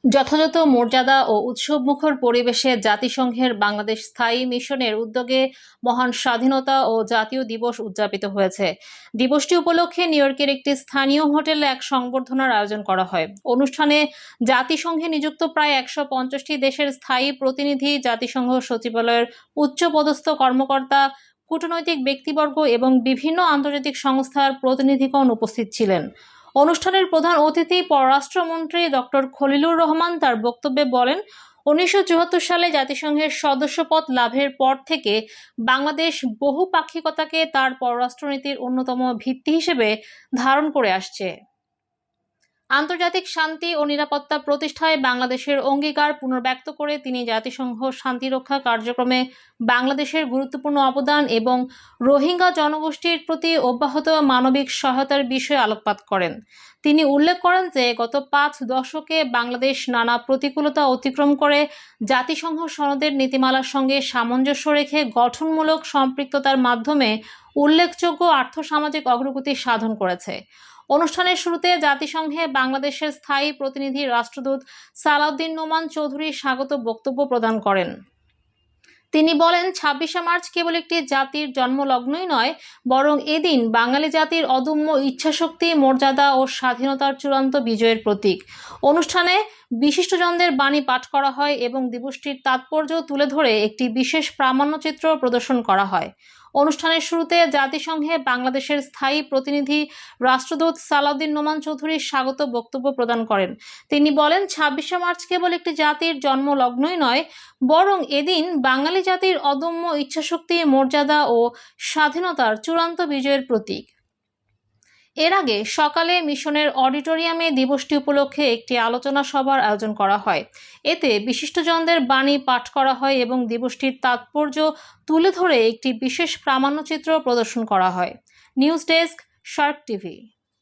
যথাযথ মর্যাদা ও উৎসবমুখর পরিবেশে জাতিসংঘের বাংলাদেশ স্থায়ী মিশনের উদ্যোগে মহান স্বাধীনতা ও জাতীয় দিবস উদযাপিত হয়েছে। দিবসটি উপলক্ষে নিউ ইয়র্কের একটি স্থানীয় হোটেলে এক সংবর্ধনার আয়োজন করা হয়। অনুষ্ঠানে জাতিসংঘে নিযুক্ত প্রায় 150টি দেশের স্থায়ী প্রতিনিধি, জাতিসংঘ সচিবালয়ের উচ্চপদস্থ কর্মকর্তা, কূটনৈতিক ব্যক্তিবর্গ এবং বিভিন্ন আন্তর্জাতিক সংস্থার প্রতিনিধিগণ উপস্থিত ছিলেন। অনুষ্ঠানের প্রধান অতিথি পররাষ্ট্রমন্ত্রী ডক্টর খলিলুর রহমান তার বক্তব্যে বলেন, 1974 সালে জাতিসংঘের সদস্যপদ লাভের পর থেকে বাংলাদেশ বহুপাক্ষিকতাকে তার পররাষ্ট্রনীতির অন্যতম ভিত্তি হিসেবে ধারণ করে আসছে। আন্তর্জাতিক শান্তি ও নিরাপত্তা প্রতিষ্ঠায় বাংলাদেশের অঙ্গীকার পুনর্ব্যক্ত করে তিনি জাতিসংঘ শান্তিরক্ষা কার্যক্রমে বাংলাদেশের গুরুত্বপূর্ণ অবদান এবং রোহিঙ্গা জনগোষ্ঠীর প্রতি অব্যাহত মানবিক সহায়তার বিষয়ে আলোকপাত করেন। তিনি উল্লেখ করেন যে গত 5 দশকে বাংলাদেশ নানা প্রতিকূলতা অতিক্রম করে জাতিসংঘ সনদের নীতিমালার সঙ্গে সামঞ্জস্য রেখে গঠনমূলক সম্পৃক্ততার মাধ্যমে উল্লেখযোগ্য আর্থসামাজিক অগ্রগতি সাধন করেছে। অনুষ্ঠানের শুরুতে জাতিসংঘে বাংলাদেশের স্থায়ী প্রতিনিধি রাষ্ট্রদূত সালাউদ্দিন নোমান চৌধুরী স্বাগত বক্তব্য প্রদান করেন। তিনি বলেন, 26শে মার্চ কেবল একটি জাতির জন্মলগ্নই নয়, বরং এদিন বাঙালি জাতির অদম্য ইচ্ছাশক্তি, মর্যাদা ও স্বাধীনতার চূড়ান্ত বিজয়ের প্রতীক। অনুষ্ঠানে বিশিষ্টজনদের বাণী পাঠ করা হয় এবং দিবসটির তাৎপর্য তুলে ধরে একটি বিশেষ প্রামাণ্যচিত্র প্রদর্শন করা হয়। অনুষ্ঠানের শুরুতে জাতিসংঘে বাংলাদেশের স্থায়ী প্রতিনিধি রাষ্ট্রদূত সালাউদ্দিন নোমান চৌধুরী স্বাগত বক্তব্য প্রদান করেন। তিনি বলেন, 26শে মার্চ কেবল একটি জাতির জন্মলগ্নই নয়, বরং এদিন বাঙালি জাতির অদম্য ইচ্ছাশক্তি, মর্যাদা ও স্বাধীনতার চূড়ান্ত বিজয়ের প্রতীক। এর আগে সকালে মিশনের অডিটোরিয়ামে দিবসটি উপলক্ষে একটি আলোচনা সভার আয়োজন করা হয়। এতে বিশিষ্টজনদের বাণী পাঠ করা হয় এবং দিবসটির তাৎপর্য তুলে ধরে একটি বিশেষ প্রামাণ্যচিত্র প্রদর্শন করা হয়। News desk, Shark TV.